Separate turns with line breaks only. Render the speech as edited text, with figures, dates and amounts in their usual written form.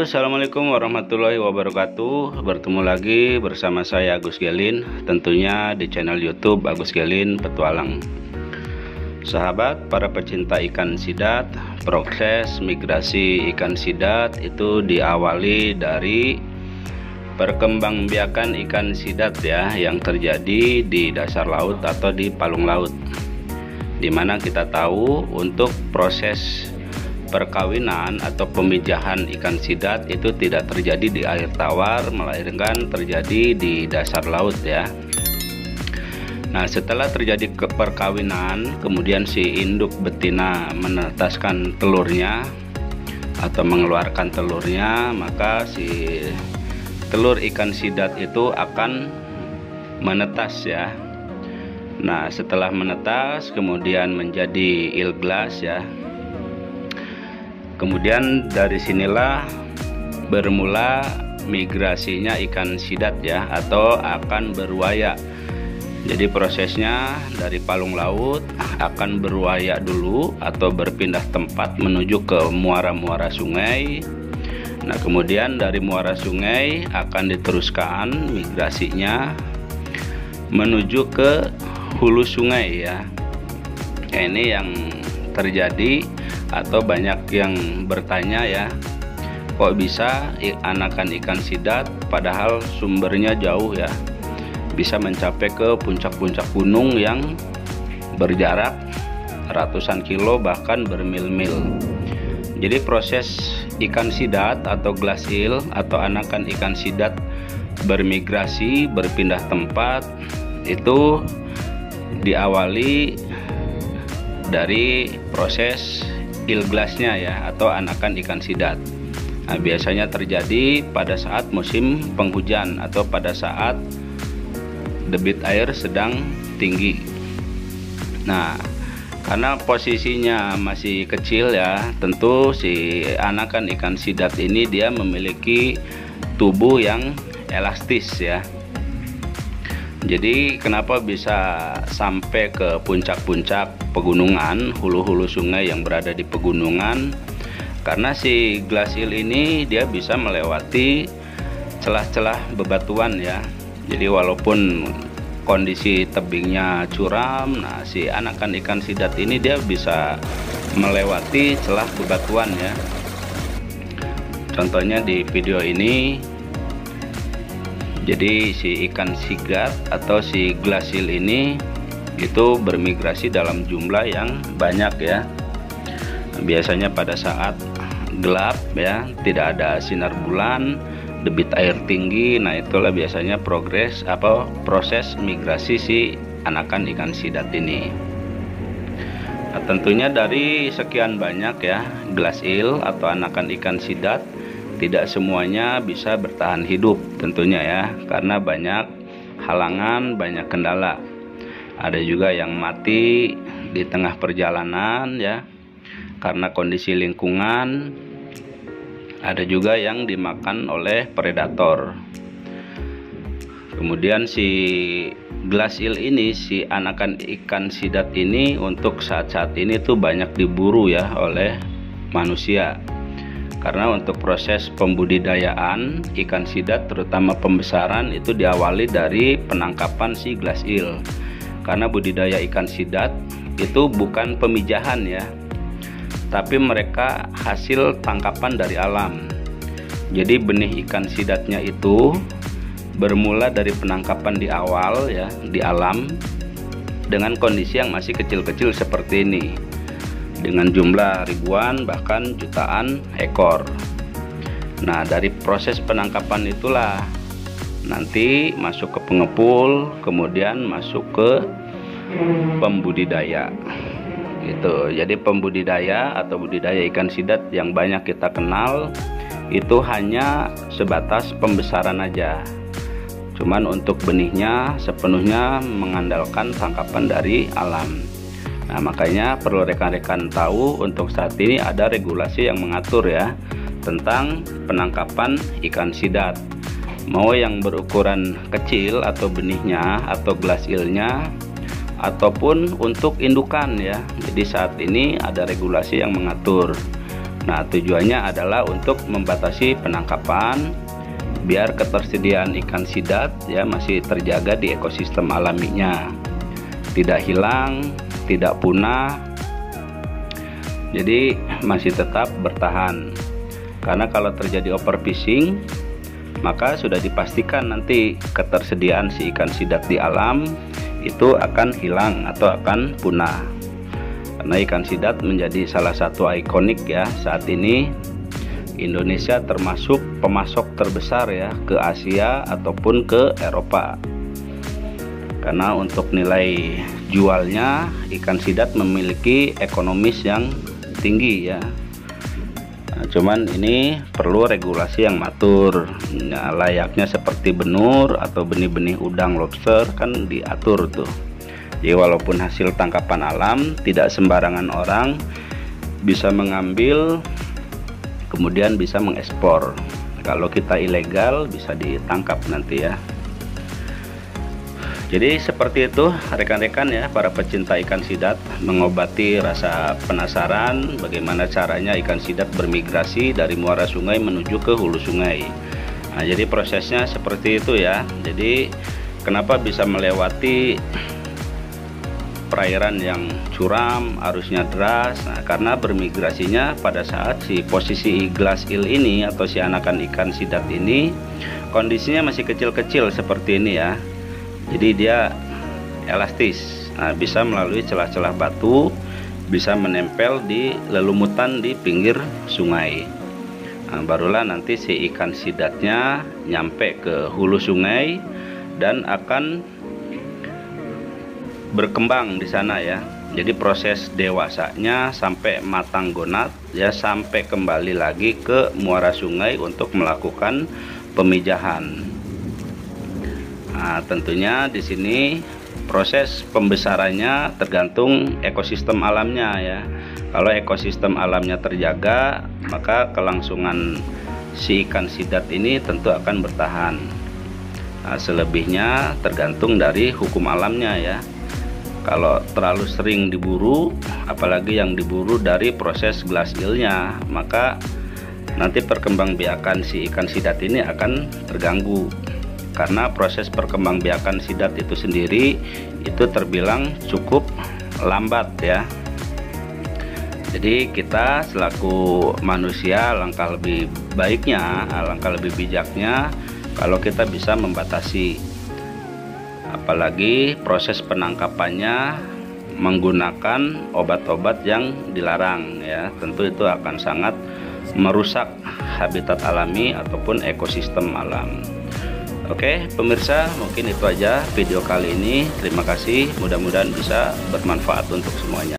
Assalamualaikum warahmatullahi wabarakatuh. Bertemu lagi bersama saya Agus Gelin, tentunya di channel YouTube Agus Gelin Petualang. Sahabat para pecinta ikan sidat, proses migrasi ikan sidat itu diawali dari perkembangbiakan ikan sidat ya, yang terjadi di dasar laut atau di palung laut, dimana kita tahu untuk proses perkawinan atau pemijahan ikan sidat itu tidak terjadi di air tawar, melainkan terjadi di dasar laut ya. Nah, setelah terjadi perkawinan, kemudian si induk betina menetaskan telurnya atau mengeluarkan telurnya, maka si telur ikan sidat itu akan menetas ya. Nah, setelah menetas kemudian menjadi ilglas ya. Kemudian dari sinilah bermula migrasinya ikan sidat ya, atau akan berwaya. Jadi prosesnya dari palung laut akan berwaya dulu atau berpindah tempat menuju ke muara-muara sungai. Nah, kemudian dari muara sungai akan diteruskan migrasinya menuju ke hulu sungai ya. Ini yang terjadi, atau banyak yang bertanya ya, kok bisa anakan ikan sidat padahal sumbernya jauh ya, bisa mencapai ke puncak-puncak gunung yang berjarak ratusan kilo bahkan bermil-mil. Jadi proses ikan sidat atau glass eel atau anakan ikan sidat bermigrasi, berpindah tempat itu diawali dari proses ilglasnya ya, atau anakan ikan sidat. Nah, biasanya terjadi pada saat musim penghujan atau pada saat debit air sedang tinggi. Nah, karena posisinya masih kecil ya, tentu si anakan ikan sidat ini dia memiliki tubuh yang elastis ya. Jadi kenapa bisa sampai ke puncak-puncak pegunungan, hulu-hulu sungai yang berada di pegunungan? Karena si glass eel ini dia bisa melewati celah-celah bebatuan ya. Jadi walaupun kondisi tebingnya curam, nah si anakan ikan sidat ini dia bisa melewati celah bebatuan ya. Contohnya di video ini. Jadi si ikan sidat atau si glass eel ini itu bermigrasi dalam jumlah yang banyak ya. Biasanya pada saat gelap ya, tidak ada sinar bulan, debit air tinggi, nah itulah biasanya proses migrasi si anakan ikan sidat ini. Nah, tentunya dari sekian banyak ya glass eel atau anakan ikan sidat, tidak semuanya bisa bertahan hidup tentunya ya, karena banyak halangan, banyak kendala. Ada juga yang mati di tengah perjalanan ya, karena kondisi lingkungan. Ada juga yang dimakan oleh predator. Kemudian si glass eel ini, si anakan ikan sidat ini untuk saat-saat ini tuh banyak diburu ya oleh manusia. Karena untuk proses pembudidayaan ikan sidat, terutama pembesaran, itu diawali dari penangkapan si glass eel. Karena budidaya ikan sidat itu bukan pemijahan ya, tapi mereka hasil tangkapan dari alam. Jadi benih ikan sidatnya itu bermula dari penangkapan di awal ya, di alam, dengan kondisi yang masih kecil-kecil seperti ini, dengan jumlah ribuan bahkan jutaan ekor. Nah, dari proses penangkapan itulah nanti masuk ke pengepul, kemudian masuk ke pembudidaya gitu. Jadi pembudidaya atau budidaya ikan sidat yang banyak kita kenal itu hanya sebatas pembesaran aja. Cuman untuk benihnya sepenuhnya mengandalkan tangkapan dari alam. Nah, makanya perlu rekan-rekan tahu untuk saat ini ada regulasi yang mengatur ya tentang penangkapan ikan sidat. Mau yang berukuran kecil atau benihnya atau glass eel-nya, ataupun untuk indukan ya. Jadi saat ini ada regulasi yang mengatur. Nah, tujuannya adalah untuk membatasi penangkapan biar ketersediaan ikan sidat ya masih terjaga di ekosistem alaminya, tidak hilang, tidak punah, jadi masih tetap bertahan. Karena kalau terjadi overfishing, maka sudah dipastikan nanti ketersediaan si ikan sidat di alam itu akan hilang atau akan punah. Karena ikan sidat menjadi salah satu ikonik ya saat ini. Indonesia termasuk pemasok terbesar ya ke Asia ataupun ke Eropa. Karena untuk nilai jualnya ikan sidat memiliki ekonomis yang tinggi ya. Nah, cuman ini perlu regulasi yang matur. Nah, layaknya seperti benur atau benih-benih udang lobster kan diatur tuh. Jadi walaupun hasil tangkapan alam, tidak sembarangan orang bisa mengambil kemudian bisa mengekspor. Kalau kita ilegal bisa ditangkap nanti ya. Jadi seperti itu rekan-rekan ya, para pecinta ikan sidat, mengobati rasa penasaran bagaimana caranya ikan sidat bermigrasi dari muara sungai menuju ke hulu sungai. Nah, jadi prosesnya seperti itu ya. Jadi kenapa bisa melewati perairan yang curam, arusnya deras? Nah, karena bermigrasinya pada saat si posisi glass eel ini atau si anakan ikan sidat ini kondisinya masih kecil-kecil seperti ini ya. Jadi dia elastis, nah, bisa melalui celah-celah batu, bisa menempel di lelumutan di pinggir sungai. Nah, barulah nanti si ikan sidatnya nyampe ke hulu sungai dan akan berkembang di sana ya. Jadi proses dewasanya sampai matang gonat ya, sampai kembali lagi ke muara sungai untuk melakukan pemijahan. Nah, tentunya di sini proses pembesarannya tergantung ekosistem alamnya ya. Kalau ekosistem alamnya terjaga, maka kelangsungan si ikan sidat ini tentu akan bertahan. Nah, selebihnya tergantung dari hukum alamnya ya. Kalau terlalu sering diburu, apalagi yang diburu dari proses glass eel-nya, maka nanti perkembangbiakan si ikan sidat ini akan terganggu. Karena proses perkembangbiakan sidat itu sendiri itu terbilang cukup lambat ya. Jadi kita selaku manusia alangkah lebih baiknya, alangkah lebih bijaknya kalau kita bisa membatasi. Apalagi proses penangkapannya menggunakan obat-obat yang dilarang ya, tentu itu akan sangat merusak habitat alami ataupun ekosistem alam. Oke pemirsa, mungkin itu aja video kali ini. Terima kasih, mudah-mudahan bisa bermanfaat untuk semuanya.